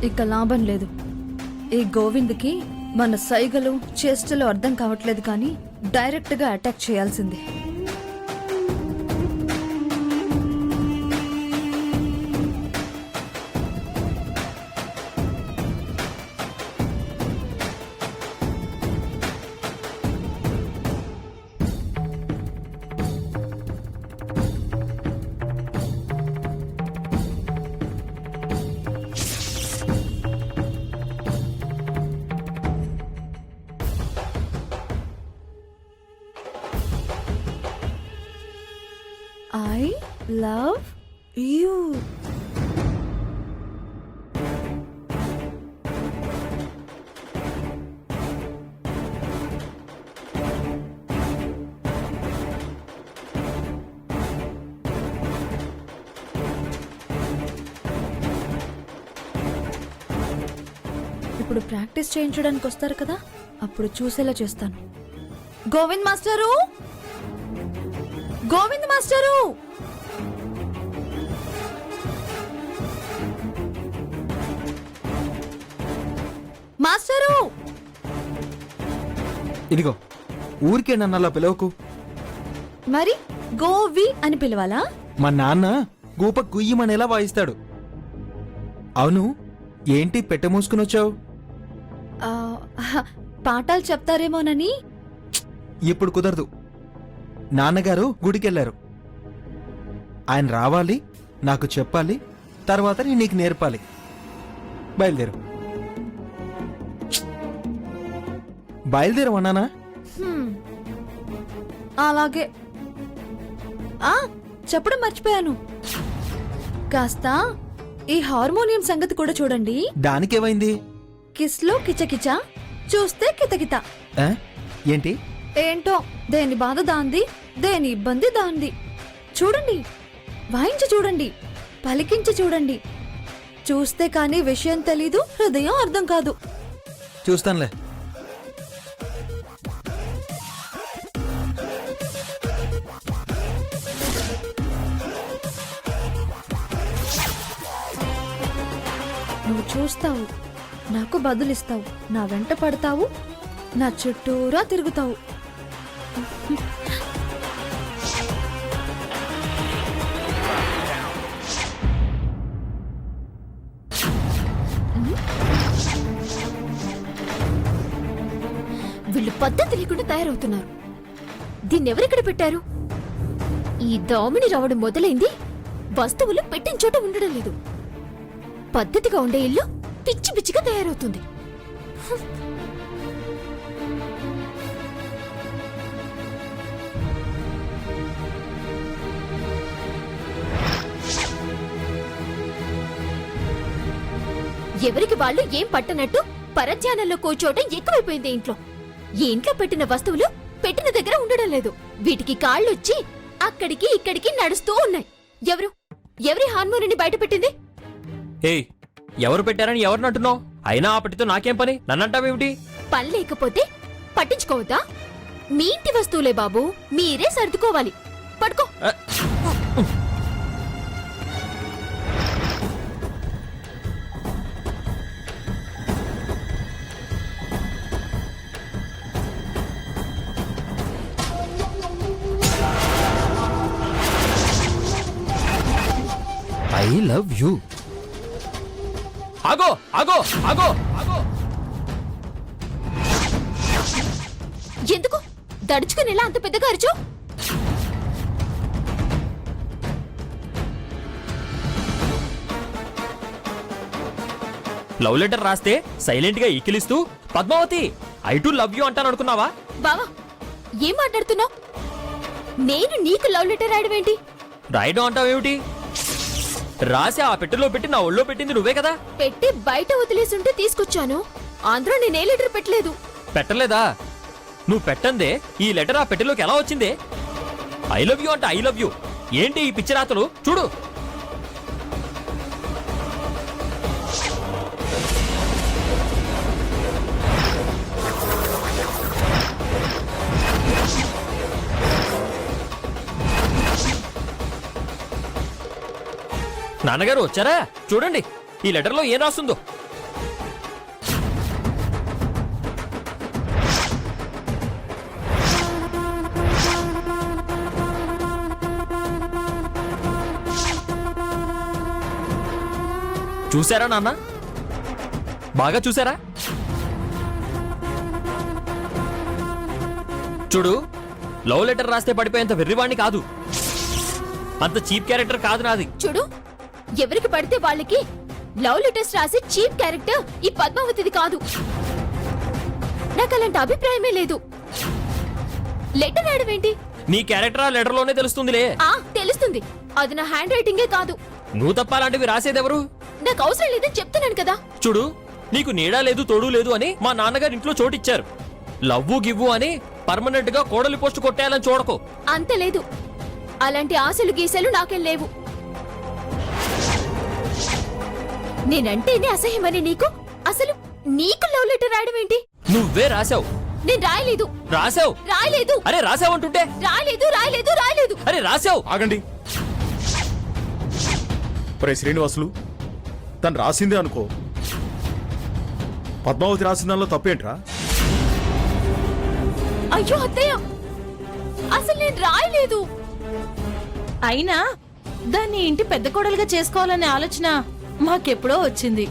ఇక లాభం లేదు. ఈ గోవింద్కి మన సైగలు చేష్టలు అర్థం కావట్లేదు, కానీ డైరెక్ట్ గా అటాక్ చేయాల్సిందే. I love you. ఇప్పుడు ప్రాక్టీస్ చేయించడానికి వస్తారు కదా, అప్పుడు చూసేలా చేస్తాను. Govind master, Govind master, master. ఇదిగో, ఊరికే నన్ను అలా పిలవకు. మరి గోవి అని పిలవాలా? మా నాన్న గూప గుయ్యమనేలా వాయిస్తాడు. అవును, ఏంటి పెట్టె మూసుకుని వచ్చావు? పాఠాలు చెప్తారేమోనని. ఇప్పుడు కుదరదు. నాన్నగారు గుడికెళ్లారు. ఆయన రావాలి, నాకు చెప్పాలి, తర్వాత నేను నీకు నేర్పాలి. బయలుదేరు, బయలుదేరమన్నానా? అలాగే. చెప్పడం మర్చిపోయాను, కాస్త ఈ హార్మోనియం సంగతి కూడా చూడండి. దానికేమైంది? కిస్లో కిచకిచ, చూస్తే కితకిత. ఏంటి? ఏంటో, దేని బాధ దాంది, దేని ఇబ్బంది దాంది. చూడండి, వాయించి చూడండి, పలికించి చూడండి. చూస్తే కానీ విషయం తెలీదు, హృదయం అర్థం కాదు. చూస్తానులే. నువ్వు చూస్తావు, నాకు బదులిస్తావు, నా వెంట పడతావు, నా చుట్టూరా తిరుగుతావు. వీళ్ళు పద్ధతి లేకుండా తయారవుతున్నారు. దీన్నెవరెక్కడ పెట్టారు? ఈ దామిని రావడం మొదలైంది, వస్తువులు పెట్టిన చోట ఉండడం లేదు. పద్ధతిగా ఉండే ఇల్లు పిచ్చి పిచ్చిగా తయారవుతుంది. ఎవరికి వాళ్ళు ఏం పట్టనట్టు పరధ్యానంలో కూర్చోవటం ఎక్కువైపోయింది ఇంట్లో. ఈ ఇంట్లో పెట్టిన వస్తువులు పెట్టిన దగ్గర ఉండడం లేదు. వీటికి కాళ్ళొచ్చి అక్కడికి ఇక్కడికి నడుస్తూ ఉన్నాయి. ఎవరి హార్మోనిని బయట పెట్టింది? ఏయ్, ఎవరు పెట్టారని ఎవరినంటున్నావు? అయినా ఆ పట్టితో నాకేం పని? నన్నంటావేమిటి? పని లేకపోతే పట్టించుకోవద్దా? మీ ఇంటి వస్తువులే బాబు, మీరే సర్దుకోవాలి. పడుకో. I love you. ఆగో ఆగో ఆగో ఆగో! ఎందుకు దడుచుకుని ఎలా అంత పెద్దగా అరిచో? లవ్ లెటర్ రాస్తే సైలెంట్ గా ఈకిలిస్తూ Padmavati I too love you అంటాను అనుకున్నావా? బావా, ఏం మాట్లాడుతున్నావు? నేను నీకు లవ్ లెటర్ రాయడం ఏంటి? రాయడం అంటావేమిటి? రాసి ఆ పెట్టెలో పెట్టి నా ఒళ్ళో పెట్టింది నువ్వే కదా. పెట్టి బయట వదిలేసుంటే తీసుకొచ్చాను. ఆంధ్ర నేనే లెటర్ పెట్టలేదు. పెట్టలేదా? నువ్వు పెట్టందే ఈ లెటర్ ఆ పెట్టెలోకి ఎలా వచ్చిందే? ఐ లవ్ యూ అంటే ఐ లవ్ యూ ఏంటి ఈ పిచ్చి రాతలు? చూడు. నాన్నగారు వచ్చారా? చూడండి ఈ లెటర్లో ఏం రాస్తుందో. చూసారా నాన్న? బాగా చూసారా? చూడు, లవ్ లెటర్ రాస్తే పడిపోయేంత వెర్రివాణ్ణి కాదు, అంత చీప్ క్యారెక్టర్ కాదు నాది. చూడు, ఎవరికి పడితే వాళ్ళకి లవ్ లెటర్స్ రాసి చీప్ క్యారెక్టర్ ఈ పద్మావతిది కాదు. నాకు అలాంటి అభిప్రాయమే లేదు. లెటర్ రాయడం ఏంటి? నీ క్యారెక్టర్ ఆ లెటర్ లోనే తెలుస్తుందిలే. తెలుస్తుంది. అది నా హ్యాండ్ రైటింగే కాదు. నువ్వు తప్ప అలాంటివి రాసేదెవరు? నాకు అవసరం లేదని చెప్తున్నాను కదా. చూడు, నీకు నీడా లేదు తోడు లేదు అని మా నాన్నగారు ఇంట్లో చోటిచ్చారు. లవ్వు గివ్వు అని పర్మనెంట్ గా కోడలి పోస్ట్ కొట్టేయాలని చూడకు. అంత లేదు. అలాంటి ఆశలు గీసలు నాకేం లేవు. నేనంటేనే అసహ్యమని నీకు అసలు నీకు లవ్ లెటర్ రాయడం ఏంటి? నువ్వే రాసావు. నేను రాయలేదు. రాసావు. రాయలేదు. అరే రాసావు అంటుంటే. రాయలేదు రాయలేదు రాయలేదు. అరే రాసావు. ఆగండి. ఒరే శ్రీనివాసులు, తను రాసిందే అనుకో, పద్మావతి రాసిన దానిలో తప్పేంట్రా? అయ్యో అత్తయ్య, అసలు నేను రాయలేదు. అయినా దాన్ని ఇంటి పెద్ద కోడలుగా చేసుకోవాలనే ఆలోచన మాకెప్పుడో వచ్చింది.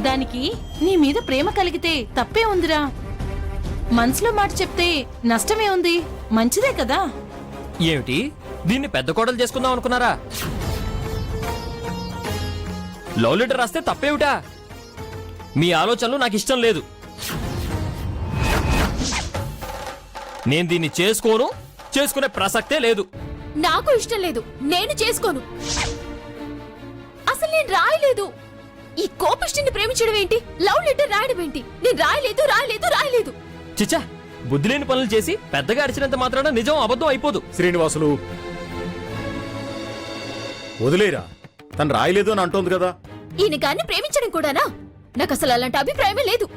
దానికి నీ మీద ప్రేమ కలిగితే తప్పే ఉందిరా. మనసులో మాట చెప్తే నష్టమే ఉంది, మంచిదే కదా. ఏమిటి, దీన్ని పెద్ద కోడలు చేసుకుందాం అనుకున్నారా? లవ్ లెటర్ రాస్తే తప్పేమిటా? మీ ఆలోచనలు నాకు ఇష్టం లేదు. నేను దీన్ని చేసుకోను, చేసుకునే ప్రసక్తే లేదు. నాకు ఇష్టం లేదు, నేను చేసుకోను. అసలు నేను రాయలేదు. ఈ కోపిష్టిని ప్రేమించడం ఏంటి? లవ్ లెటర్ రాయడం ఏంటి? నేను రాయలేదు రాయలేదు రాయలేదు. చిచ్చా, బుద్ధి లేని పనులు చేసి పెద్దగా అరిచినంత మాత్రాన నిజం అబద్ధం అయిపోదు. శ్రీనివాసులు, వదిలేరా, తను రాయలేదు అని అంటోంది కదా. ఈయన గారిని ప్రేమించడం కూడానా? నాకు అసలు అలాంటి అభిప్రాయమే లేదు.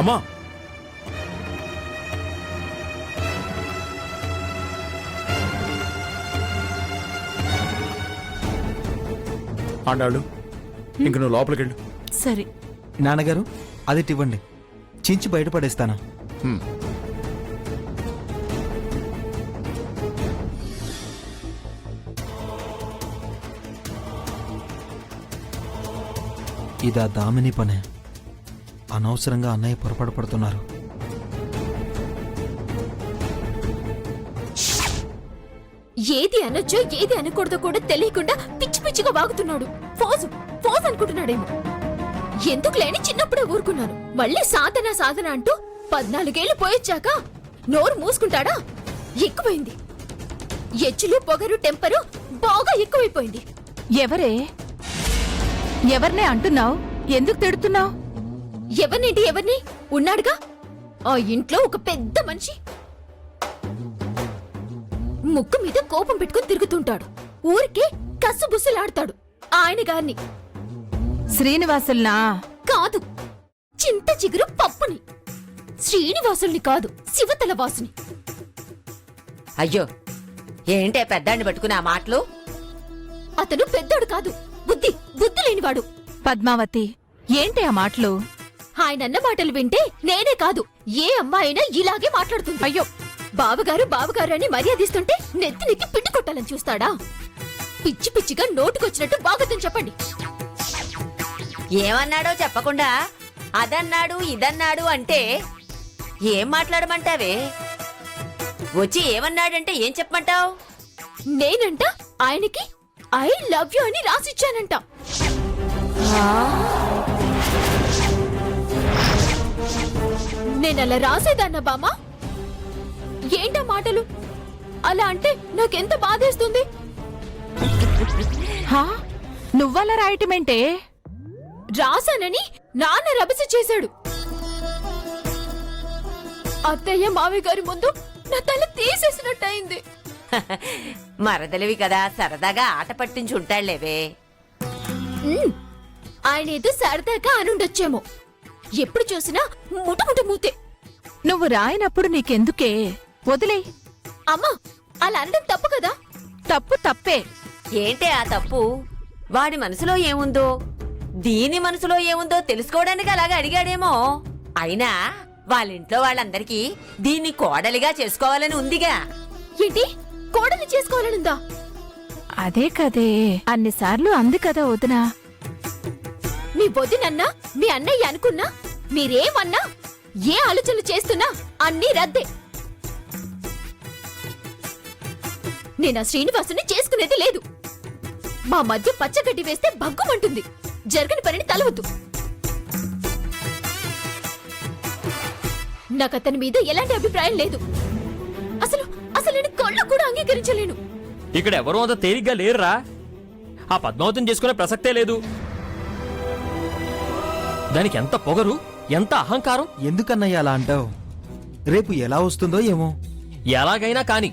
అమ్మా, ఆండాళ్ళు, ఇంక నువ్వు లోపలికెళ్ళు. సరే. నాన్నగారు అది ఇవ్వండి, చించి బయటపడేస్తానా? హ్మ్. ఇదా దామిని పనే. అనవసరంగా అన్నయ్య పొరపాటు పడుతున్నారు. ఏది అనొచ్చో ఏది అనకూడదో కూడా తెలియకుండా పిచ్చి పిచ్చిగా వాగుతున్నాడు. Pose pose అనుకుంటున్నాడేమో. ఎందుకు లేని చిన్నప్పుడే ఊరుకున్నాను. మళ్ళీ సాధన సాధన అంటూ 14 ఏళ్లు పోయొచ్చాక నోరు మూసుకుంటాడా? ఎక్కువైంది. ఎచ్చులు పొగరు టెంపరు బాగా ఎక్కువైపోయింది. ఎవరే? ఎవరినే అంటున్నావు? ఎందుకు తిడుతున్నావు? ఎవరినేంటి ఎవరిని? ఉన్నాడుగా ఆ ఇంట్లో ఒక పెద్ద మనిషి. ముక్కు మీద కోపం పెట్టుకుని తిరుగుతుంటాడు. ఊరికే కస్సు బుస్సులాడతాడు. ఆయన గారిని శ్రీనివాసుల్నా? కాదు, చింత చిగురు పప్పుని. శ్రీనివాసుల్ని కాదు, శివతల వాసుని. అయ్యో, ఏంటే పెద్దాన్ని పట్టుకుని ఆ మాటలు? అతను పెద్దోడు కాదు, బుద్ధి బుద్ధి లేనివాడు. పద్మావతి, ఏంటి ఆ మాటలు? ఆయనన్న మాటలు వింటే నేనే కాదు, ఏ అమ్మాయినా ఇలాగే మాట్లాడుతుంది. అయ్యో, బావగారు బావగారు అని మర్యాదిస్తుంటే నెత్తి నెత్తి పిండి కొట్టాలని చూస్తాడా? పిచ్చి పిచ్చిగా నోటుకొచ్చినట్టు బాగోతం చెప్పండి. ఏమన్నాడో చెప్పకుండా అదన్నాడు ఇదన్నాడు అంటే ఏం మాట్లాడమంటావే? వచ్చి ఏమన్నాడంటే ఏం చెప్పమంటావు? నేనంట ఆయనకి ఐ లవ్ యు అని రాసిచ్చానంట. నేనలా రాసేదాన్న బామా? ఏంటా మాటలు? అలా అంటే నాకెంత బాధేస్తుంది. హా? నువ్వలా రాయటమేంటే? రాశానని నాన్న రభస చేశాడు. అత్తయ్య మావయ్య గారి ముందు నా తల తీసేసినట్టయింది. మరదలివి కదా, సరదాగా ఆట పట్టించి ఉంటాళ్లేవే. ఆయన ఏదో సరదాగా అనుండొచ్చేమో. ఎప్పుడు చూసినా ముటముట మూతే. నువ్వు రాయనప్పుడు నీకెందుకే? వదిలే. అమ్మా, అలా అనడం తప్పు కదా? తప్పు తప్పే. ఏంటే ఆ తప్పు? వాడి మనసులో ఏముందో, దీని మనసులో ఏముందో తెలుసుకోవడానికి అలాగా అడిగాడేమో. అయినా వాళ్ళింట్లో వాళ్ళందరికీ దీన్ని కోడలిగా చేసుకోవాలని ఉందిగా. ఏంటి కోడలు చేసుకోవాలనుందా? అదే కదే అన్నిసార్లు అంది కదా వదినా. మీ వదినన్నా మీ అన్నయ్య అనుకున్నా మీరేమన్నా ఏ ఆలోచనలు చేస్తున్నా అన్నీ రద్దే. నేను ఆ శ్రీనివాసుని చేసుకునేది లేదు. మా మధ్య పచ్చగడ్డి వేస్తే భగ్గుమంటుంది. జరగని పనిని తలవద్దు. నాకతని మీద ఎలాంటి అభిప్రాయం లేదు. అసలు అసలు నేను కళ్ళు కూడా అంగీకరించలేను. ఇక్కడ ఎవరూ అంత తేలిగ్గా లేరురా. ఆ పద్మావతిని చేసుకునే ప్రసక్తే లేదు. దానికి ఎంత పొగరు, ఎంత అహంకారం. ఎందుకన్నయ్య అలా అంటావు? రేపు ఎలా వస్తుందో ఏమో. ఎలాగైనా కాని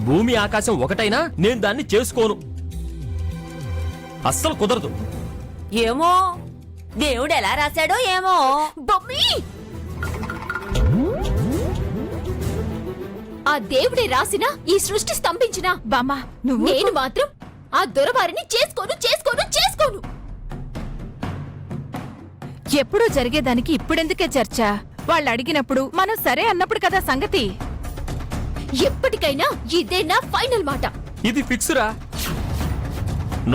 భూమి ఆకాశం ఒకటైనా నేను దాన్ని చేసుకోను. అస్సలు కుదరదు. ఏమో దేవుడు ఎలా రాశాడో ఏమో. బొమ్మీ! ఆ దేవుడే రాసినా ఈ సృష్టి స్తంభించినా బామ్మా నువ్వు నేను మాత్రం ఆ దొరవారిని చేసుకోను. ఎప్పుడూ జరిగేదానికి ఇప్పుడెందుకే చర్చ? వాళ్ళు అడిగినప్పుడు మనం సరే అన్నప్పుడు కదా సంగతి. ఎప్పటికైనా ఇదే నా ఫైనల్ మాట. ఇది ఫిక్స్ రా.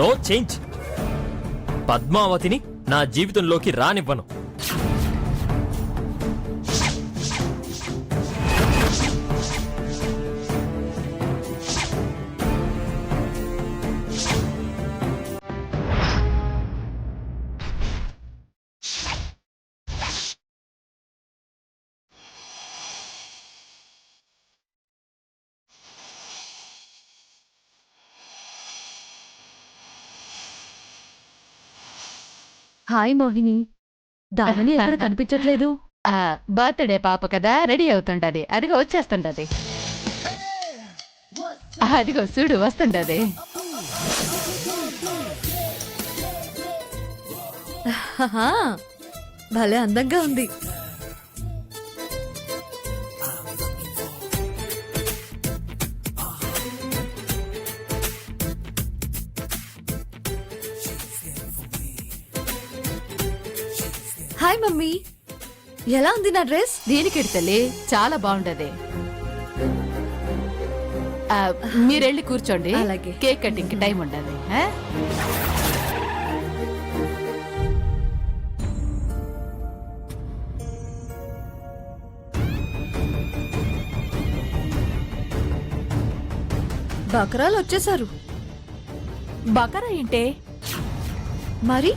No change. పద్మావతిని నా జీవితంలోకి రానివ్వను. హాయ్ మోహిని, దావని ఎక్కడ కనిపించట్లేదు. బర్త్డే పాప కదా, రెడీ అవుతుంటది. అదిగో వచ్చేస్తుంటది. అదిగో చూడు వస్తుంటది. హహా, భలే అందంగా ఉంది. హాయ్ మమ్మీ, ఎలా ఉంది నా డ్రెస్? దీనికి తల్లి చాలా బాగుంటది. మీరెళ్ళి కూర్చోండి. అలాగే. కేక్ కటింగ్ టైం ఉండదు. బకరాలు వచ్చేసారు. బకరా ఏంటే? మరి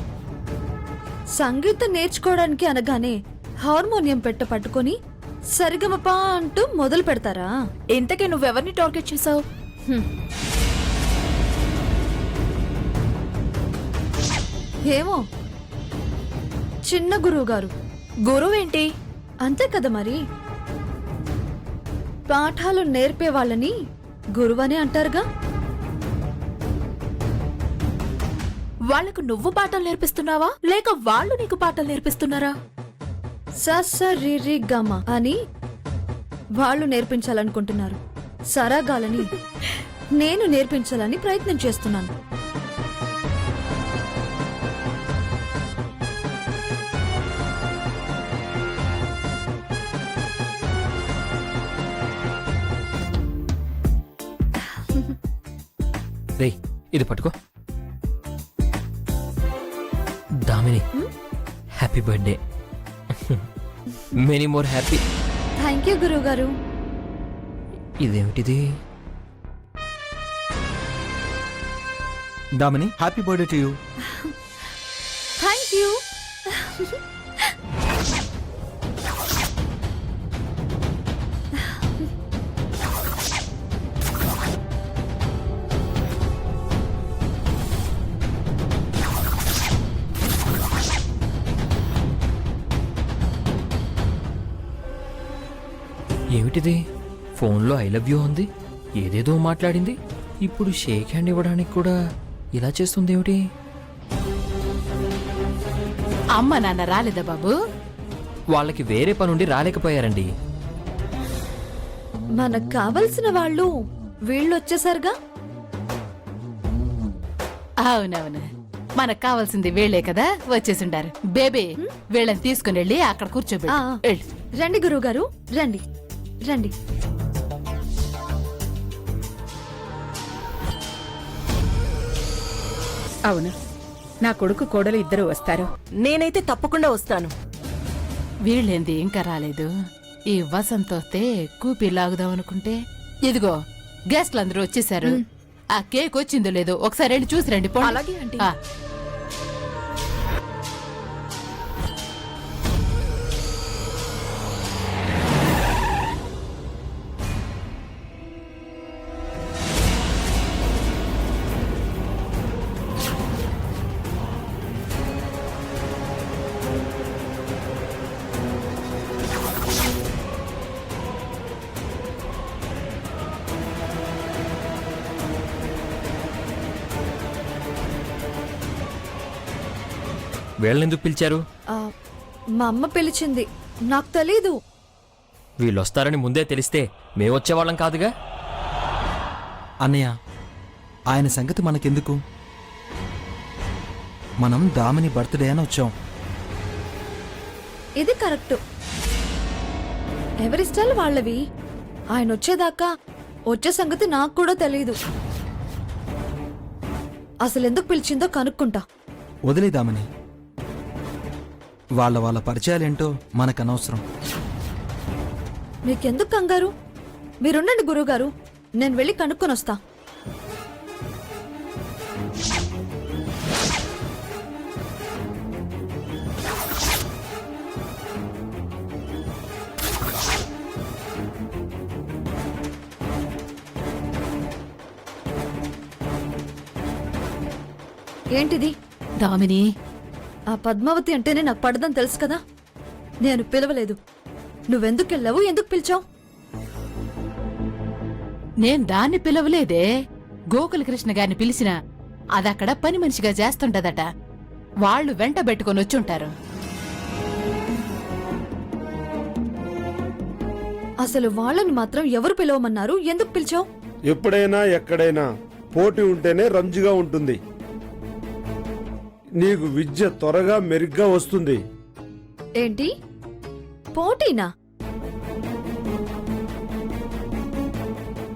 సంగీతం నేర్చుకోవడానికి అనగానే హార్మోనియం పట్టుకొని సరిగమపా అంటూ మొదలు పెడతారా? ఇంతకీ నువ్వెవరిని టార్గెట్ చేసావు? ఏమో, చిన్న గురువు గారు. గురువేంటి? అంతే కదా మరి, పాఠాలు నేర్పే వాళ్ళని గురువనే అంటారుగా. వాళ్లకు నువ్వు పాఠాలు నేర్పిస్తున్నావా లేక వాళ్ళు నీకు పాఠాలు నేర్పిస్తున్నారా? స రి రి గమ అని వాళ్ళు నేర్పించాలనుకుంటున్నారు. సరాగాలని నేను నేర్పించాలని ప్రయత్నం చేస్తున్నాను. రేయ్, ఇది పట్టుకో. Damini, happy birthday. Many more happy. Thank you గురువు గారు. ఇదేమిటిది? Damini, happy birthday to you. Thank you. ఏమిటిది? ఫోన్లో ఐ లవ్ యూ ఉంది, ఏదేదో మాట్లాడింది, ఇప్పుడు షేక్ హ్యాండ్ ఇవ్వడానికి కూడా ఇలా చేస్తుంది ఏమిటి? అమ్మ నాన్న రాలేదా బాబు? వాళ్ళకి వేరే పనుండి రాలేకపోయారండి. మనకు కావలసిన వాళ్ళు వీళ్ళు వచ్చేసారుగా. అవునవును, మనకు కావాల్సింది వీళ్ళే కదా, వచ్చేసిండారు. బేబీ వీళ్ళని తీసుకుని వెళ్ళి అక్కడ ఆ, కూర్చోబెట్టు. రండి గురువు గారు, రండి రండి. అవును, నా కొడుకు కోడలు ఇద్దరు వస్తారు. నేనైతే తప్పకుండా వస్తాను. వీళ్ళేంది ఇంకా రాలేదు? ఈ వసంత్ వస్తే కూపి లాగుదాం అనుకుంటే ఇదిగో గెస్ట్లు అందరూ వచ్చేసారు. ఆ కేక్ వచ్చిందో లేదో ఒకసారి వెళ్ళి చూసి రండి. పోండి. అలాగే ఆంటీ. ఆ. వీళ్ళనెందుకు పిలిచారు? ఆ, మా అమ్మ పిలిచింది, నాకు తెలీదు. వీళ్ళొస్తారని ముందే తెలిస్తే మేమొచ్చేవాళ్ళం కాదుగా. అన్నయ్య, ఆయన సంగతి మనకెందుకు? మనం దామిని బర్త్డే అని వచ్చాం. ఇది కరెక్ట్. ఎవరిష్టాలు వాళ్ళవి. ఆయన వచ్చేదాకా వచ్చే సంగతి నాకు కూడా తెలీదు. అసలు ఎందుకు పిలిచిందో కనుక్కుంటా. వదిలేదామని. వాళ్ళ పరిచయాలేంటో మనకనవసరం. మీకెందుకు కంగారు? మీరుండండి గురువుగారు, నేను వెళ్ళి కనుక్కొని వస్తా. ఏంటిది? దామిని, ఆ పద్మావతి అంటేనే నాకు పడదని తెలుసు కదా. నేను పిలవలేదు. నువ్వెందుకు వెళ్ళావు? ఎందుకు పిలిచావు? నేను దాన్ని పిలవలేదే. గోకులకృష్ణ గారిని పిలిచిన అదక్కడ పని మనిషిగా చేస్తుంటదట. వాళ్ళు వెంట పెట్టుకొని వచ్చుంటారు. అసలు వాళ్ళని మాత్రం ఎవరు పిలవమన్నారు? ఎందుకు పిలిచావు? ఎప్పుడైనా ఎక్కడైనా పోటీ ఉంటేనే రంజుగా ఉంటుంది. నీకు విద్య త్వరగా మెరుగ్గా వస్తుంది. ఏంటి పోటీనా?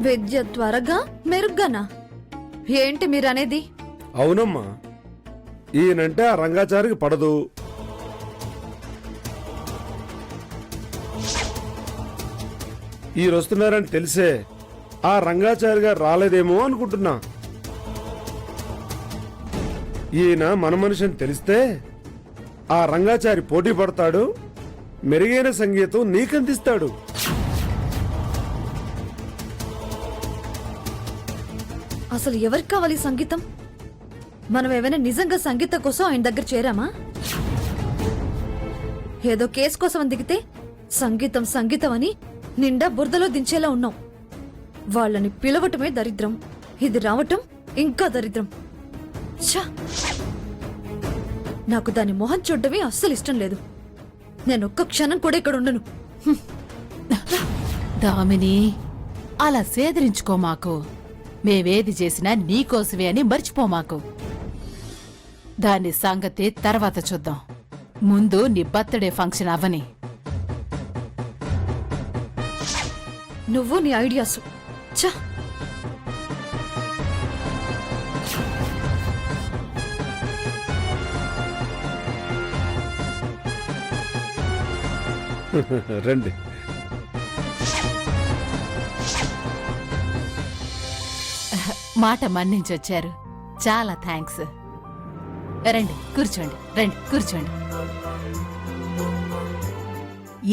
విద్య త్వరగా మెరుగ్గానా? ఏంటి మీరనేది? అవునమ్మా, ఈయనంటే ఆ రంగాచారికి పడదు. ఈరొస్తున్నారని తెలిసే ఆ రంగాచారి గారు రాలేదేమో అనుకుంటున్నా. ఈయన మన మనిషి అని తెలిస్తే ఆ రంగాచారి పోటీ పడతాడు, మెరుగైన సంగీతం నీకందిస్తాడు. అసలు ఎవరికి కావాలి సంగీతం? మనం ఏమైనా నిజంగా సంగీతం కోసం ఆయన దగ్గర చేరామా? ఏదో కేసు కోసం అని దిగితే సంగీతం సంగీతం అని నిండా బురదలో దించేలా ఉన్నాం. వాళ్ళని పిలవటమే దరిద్రం, ఇది రావటం ఇంకా దరిద్రం. ఛ! నాకు దాని మొహం చూడటమే అస్సలు ఇష్టం లేదు. నేను ఒక్క క్షణం కూడా ఇక్కడ ఉండను. దామిని, అలా సేదరించుకో మాకు. మేవేది చేసినా నీకోసమే అని మర్చిపోమాకు. దాని సంగతి తర్వాత చూద్దాం. ముందు నీ బర్త్డే ఫంక్షన్ అవని. నువ్వు నీ ఐడియాసు. ఛ! రండి. మాట మన్నించొచ్చారు. చాలా థ్యాంక్స్. రండి కూర్చోండి. రండి కూర్చోండి.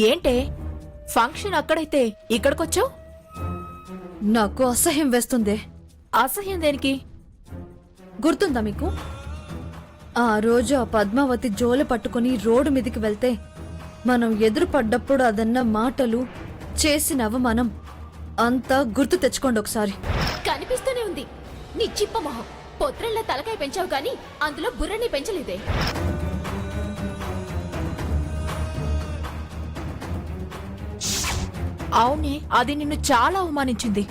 ఏంటే ఫంక్షన్ అక్కడైతే ఇక్కడికొచ్చావు? నాకు అసహ్యం వేస్తుంది. అసహ్యం దేనికి? గుర్తుందా మీకు? ఆ రోజు ఆ పద్మావతి జోలు పట్టుకుని రోడ్డు మీదికి వెళ్తే మనం ఎదురు పడ్డప్పుడు అదన్న మాటలు, చేసిన అవమానం అంతా గుర్తు తెచ్చుకోండి ఒకసారి. కనిపిస్తూనే ఉంది నీ చిప్ప మొహం. పొత్రల్లా తలకాయ పెంచావు కానీ అందులో బుర్రని పెంచలేదే. అవునే, అది నిన్ను చాలా అవమానించింది.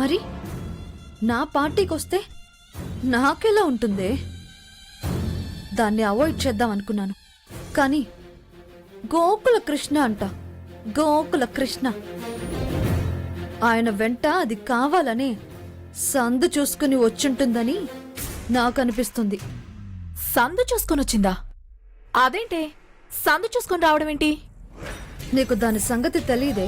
మరి నా పార్టీకొస్తే నాకెలా ఉంటుంది? దాన్ని అవాయిడ్ చేద్దాం అనుకున్నాను, కానీ గోకుల కృష్ణ అంట. గోకుల కృష్ణ ఆయన వెంట అది కావాలని సందు చూసుకుని వచ్చుంటుందని నాకు అనిపిస్తుంది. సందు చూసుకొని వచ్చిందా? అదేంటే సందు చూసుకొని రావడం ఏంటి? నీకు దాని సంగతి తెలీదే.